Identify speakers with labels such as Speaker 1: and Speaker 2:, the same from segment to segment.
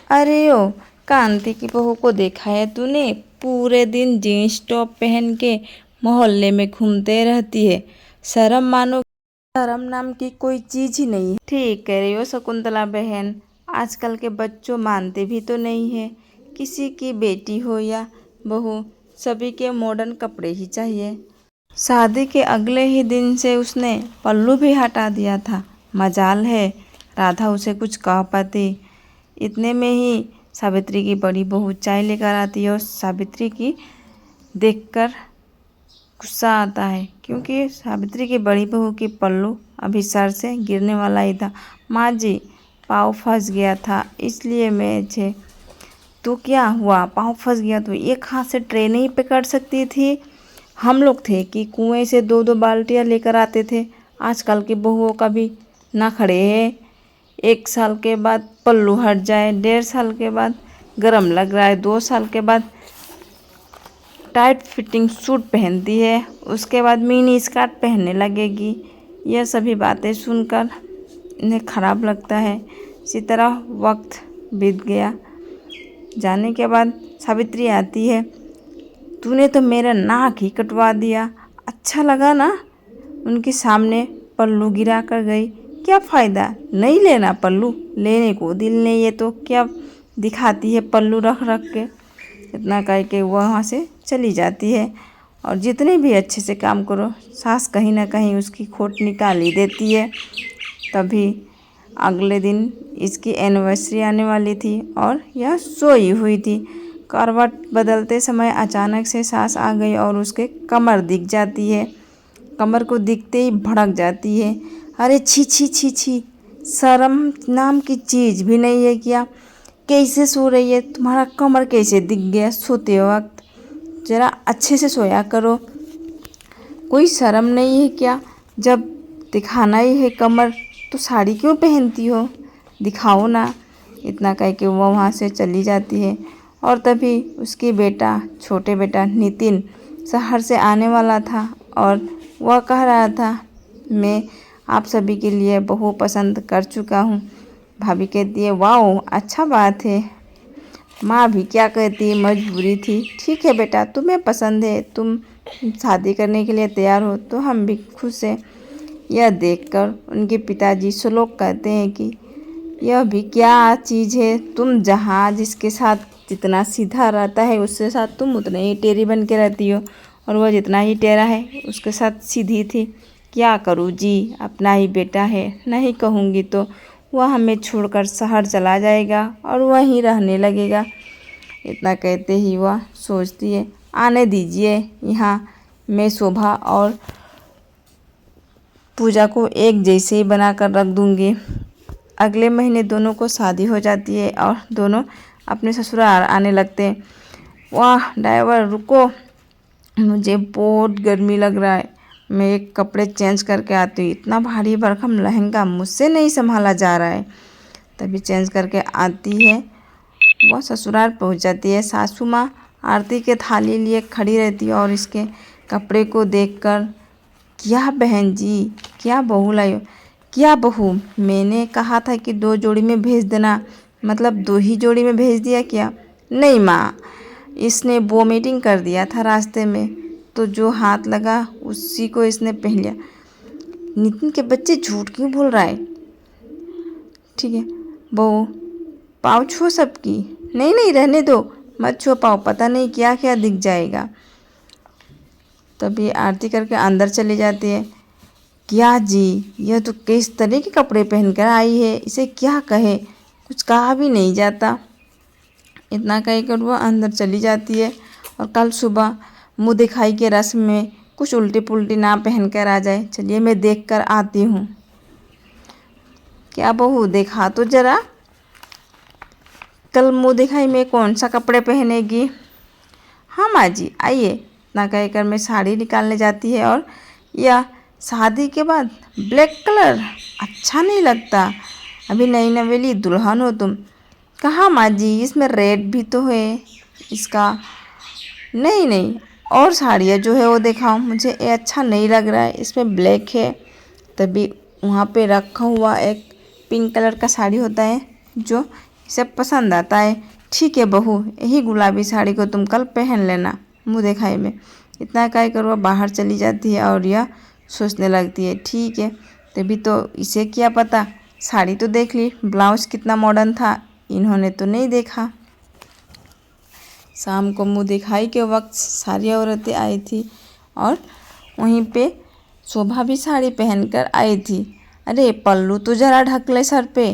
Speaker 1: अरे ओ, कांति की बहू को देखा है तूने? पूरे दिन जीन्स टॉप पहन के मोहल्ले में घूमते रहती है। शर्म मानो, शर्म नाम की कोई चीज ही नहीं है। ठीक कह रही हो शकुंतला बहन, आजकल के बच्चों मानते भी तो नहीं है। किसी की बेटी हो या बहू, सभी के मॉडर्न कपड़े ही चाहिए। शादी के अगले ही दिन से उसने पल्लू भी हटा दिया था। मजाल है राधा उसे कुछ कह पाती। इतने में ही सावित्री की बड़ी बहू चाय लेकर आती है और सावित्री की देखकर गुस्सा आता है, क्योंकि सावित्री की बड़ी बहू की पल्लू अभी सर से गिरने वाला ही था। माँ जी, पाँव फंस गया था इसलिए मुझे। तो क्या हुआ? पाँव फंस गया तो एक हाथ से ट्रे नहीं पकड़ सकती थी? हम लोग थे कि कुएं से 2-2 बाल्टियाँ लेकर आते थे। आजकल की बहुओं का भी ना खड़े है। 1 साल के बाद पल्लू हट जाए, 1.5 साल के बाद गरम लग रहा है, 2 साल के बाद टाइट फिटिंग सूट पहनती है, उसके बाद मिनी स्कर्ट पहनने लगेगी। यह सभी बातें सुनकर इन्हें खराब लगता है। इसी तरह वक्त बीत गया। जाने के बाद सावित्री आती है। तूने तो मेरा नाक ही कटवा दिया, अच्छा लगा ना? उनके सामने पल्लू गिरा कर गई। क्या फ़ायदा, नहीं लेना पल्लू, लेने को दिल नहीं है तो क्या दिखाती है पल्लू रख रख के। इतना कह के वह वहाँ से चली जाती है। और जितने भी अच्छे से काम करो, सास कहीं ना कहीं उसकी खोट निकाल ही देती है। तभी अगले दिन इसकी एनिवर्सरी आने वाली थी और यह सोई हुई थी। करवट बदलते समय अचानक से सास आ गई और उसके कमर दिख जाती है। कमर को दिखते ही भड़क जाती है। अरे छी छी छी छी, शर्म नाम की चीज़ भी नहीं है क्या? कैसे सो रही है? तुम्हारा कमर कैसे दिख गया सोते वक्त? ज़रा अच्छे से सोया करो, कोई शर्म नहीं है क्या? जब दिखाना ही है कमर तो साड़ी क्यों पहनती हो? दिखाओ ना। इतना कह के वो वहाँ से चली जाती है। और तभी उसकी बेटा, छोटे बेटा नितिन शहर से आने वाला था और वह कह रहा था, मैं आप सभी के लिए बहू पसंद कर चुका हूँ। भाभी कहती है, वाह अच्छा बात है। माँ भी क्या कहती, मजबूरी थी। ठीक है बेटा, तुम्हें पसंद है, तुम शादी करने के लिए तैयार हो तो हम भी खुश हैं। यह देखकर उनके पिताजी श्लोक कहते हैं कि यह भी क्या चीज़ है, तुम जहाँ जिसके साथ जितना सीधा रहता है उसके साथ तुम उतने ही टेढ़ी बन के रहती हो, और वह जितना ही टेढ़ा है उसके साथ सीधी थी। क्या करूँ जी, अपना ही बेटा है, नहीं कहूँगी तो वह हमें छोड़कर शहर चला जाएगा और वहीं रहने लगेगा। इतना कहते ही वह सोचती है, आने दीजिए यहाँ, मैं शोभा और पूजा को एक जैसे ही बनाकर रख दूँगी। अगले महीने दोनों को शादी हो जाती है और दोनों अपने ससुराल आने लगते हैं। वाह ड्राइवर रुको, मुझे बहुत गर्मी लग रहा है, मैं एक कपड़े चेंज करके आती हूँ। इतना भारी भरकम लहंगा मुझसे नहीं संभाला जा रहा है। तभी चेंज करके आती है, वह ससुराल पहुँच जाती है। सासू माँ आरती के थाली लिए खड़ी रहती है और इसके कपड़े को देखकर, क्या बहन जी, क्या बहू लाई हो? क्या बहू, मैंने कहा था कि 2 जोड़ी में भेज देना, मतलब 2 ही जोड़ी में भेज दिया क्या? नहीं माँ, इसने वोमिटिंग कर दिया था रास्ते में, तो जो हाथ लगा उसी को इसने पहन लिया। नितिन के बच्चे झूठ क्यों बोल रहा है? ठीक है बहू, पाँव छो सबकी। नहीं नहीं रहने दो, मत छो पाँव, पता नहीं क्या क्या दिख जाएगा। तभी आरती करके अंदर चली जाती है। क्या जी, यह तो किस तरह के कपड़े पहनकर आई है, इसे क्या कहे, कुछ कहा भी नहीं जाता। इतना कहकर वह अंदर चली जाती है। और कल सुबह मुँह दिखाई के रस्म में कुछ उल्टी पुल्टी ना पहन कर आ जाए। चलिए मैं देख कर आती हूँ। क्या बहू, देखा तो जरा, कल मुँह दिखाई में कौन सा कपड़े पहनेगी? हाँ माँ जी आइए। इतना कहकर मैं साड़ी निकालने जाती है और यह शादी के बाद ब्लैक कलर अच्छा नहीं लगता, अभी नई नवेली दुल्हन हो तुम। कहाँ माँ जी, इसमें रेड भी तो है इसका। नहीं नहीं, और साड़ियाँ जो है वो दिखाओ, मुझे ये अच्छा नहीं लग रहा है, इसमें ब्लैक है। तभी वहाँ पे रखा हुआ एक पिंक कलर का साड़ी होता है जो सब पसंद आता है। ठीक है बहू, यही गुलाबी साड़ी को तुम कल पहन लेना मुँह दिखाई में। इतना काय करो, बाहर चली जाती है और यह सोचने लगती है ठीक है, तभी तो इसे क्या पता, साड़ी तो देख ली, ब्लाउज कितना मॉडर्न था, इन्होंने तो नहीं देखा। शाम को मुँह दिखाई के वक्त सारी औरतें आई थी और वहीं पे शोभा भी साड़ी पहनकर आई थी। अरे पल्लू तो ज़रा ढक ले सर पे,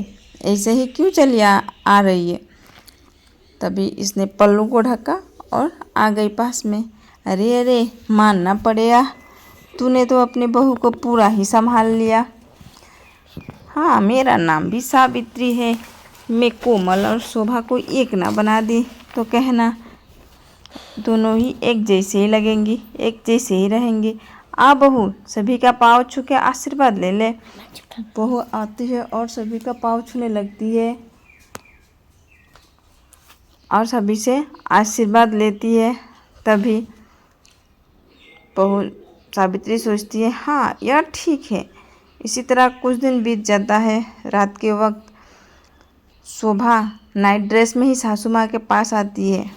Speaker 1: ऐसे ही क्यों चली आ रही है। तभी इसने पल्लू को ढका और आ गई पास में। अरे अरे मानना पड़ेगा, तूने तो अपने बहू को पूरा ही संभाल लिया। हाँ, मेरा नाम भी सावित्री है। मैं कोमल और शोभा को एक ना बना दी तो कहना, दोनों ही एक जैसे ही लगेंगी, एक जैसे ही रहेंगी। आ बहू, सभी का पाँव छू के आशीर्वाद ले ले। बहू आती है और सभी का पाँव छूने लगती है और सभी से आशीर्वाद लेती है। तभी बहू सावित्री सोचती है, हाँ यार ठीक है। इसी तरह कुछ दिन बीत जाता है। रात के वक्त शोभा नाइट ड्रेस में ही सासू माँ के पास आती है।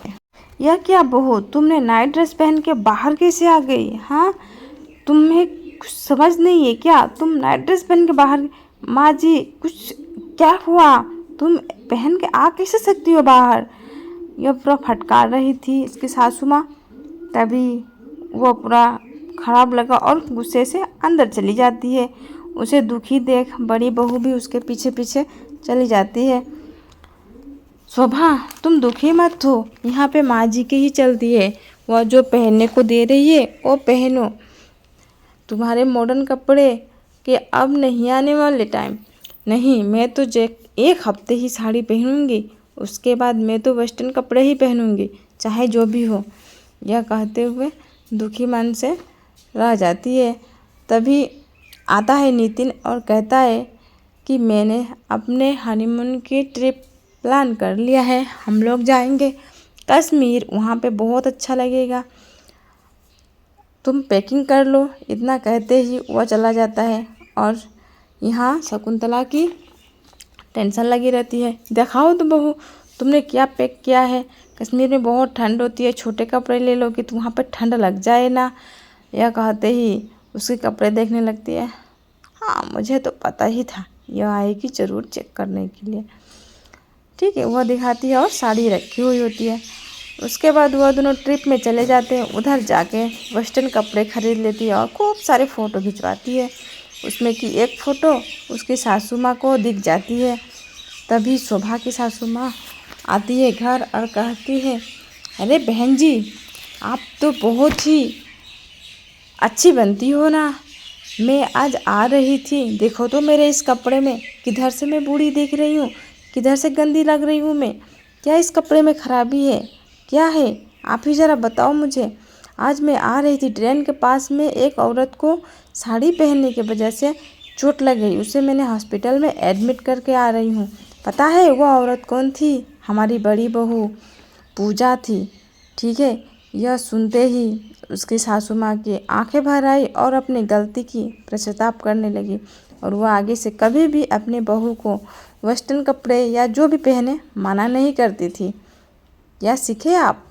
Speaker 1: यह क्या बहू, तुमने नाइट ड्रेस पहन के बाहर कैसे आ गई? हाँ, तुम्हें कुछ समझ नहीं है क्या? तुम नाइट ड्रेस पहन के बाहर, माँ जी कुछ क्या हुआ? तुम पहन के आ कैसे सकती हो बाहर? यह पूरा फटकार रही थी इसकी सासू माँ। तभी वो पूरा खराब लगा और गुस्से से अंदर चली जाती है। उसे दुखी देख बड़ी बहू भी उसके पीछे पीछे चली जाती है। शोभा तुम दुखी मत हो, यहाँ पे माँ जी की ही चलती है, वह जो पहनने को दे रही है वो पहनो। तुम्हारे मॉडर्न कपड़े के अब नहीं आने वाले टाइम। नहीं, मैं तो एक हफ्ते ही साड़ी पहनूंगी, उसके बाद मैं तो वेस्टर्न कपड़े ही पहनूंगी, चाहे जो भी हो। यह कहते हुए दुखी मन से रह जाती है। तभी आता है नितिन और कहता है कि मैंने अपने हनीमून की ट्रिप प्लान कर लिया है, हम लोग जाएंगे कश्मीर, वहाँ पे बहुत अच्छा लगेगा, तुम पैकिंग कर लो। इतना कहते ही वह चला जाता है और यहाँ शकुंतला की टेंशन लगी रहती है। दिखाओ तो बहू, तुमने क्या पैक किया है? कश्मीर में बहुत ठंड होती है, छोटे कपड़े ले लो कि तो वहाँ पर ठंड लग जाए ना। यह कहते ही उसके कपड़े देखने लगती है। हाँ, मुझे तो पता ही था यह आएगी ज़रूर चेक करने के लिए। ठीक है, वह दिखाती है और साड़ी रखी हुई होती है। उसके बाद वह दोनों ट्रिप में चले जाते हैं। उधर जाके वेस्टर्न कपड़े खरीद लेती है और खूब सारे फ़ोटो खिंचवाती है। उसमें कि एक फ़ोटो उसकी सासू माँ को दिख जाती है। तभी शोभा की सासू माँ आती है घर और कहती है, अरे बहन जी, आप तो बहुत ही अच्छी बनती हो ना। मैं आज आ रही थी, देखो तो मेरे इस कपड़े में किधर से मैं बूढ़ी दिख रही हूँ, किधर से गंदी लग रही हूँ मैं। क्या इस कपड़े में खराबी है? क्या है? आप ही ज़रा बताओ मुझे। आज मैं आ रही थी, ट्रेन के पास में एक औरत को साड़ी पहनने की वजह से चोट लग गई, उसे मैंने हॉस्पिटल में एडमिट करके आ रही हूँ। पता है वह औरत कौन थी? हमारी बड़ी बहू पूजा थी। ठीक है, यह सुनते ही उसकी सासू माँ की आंखें भर आई और अपनी गलती की पश्चाताप करने लगी और वह आगे से कभी भी अपने बहू को वेस्टर्न कपड़े या जो भी पहने मना नहीं करती थी। यह सीखे आप।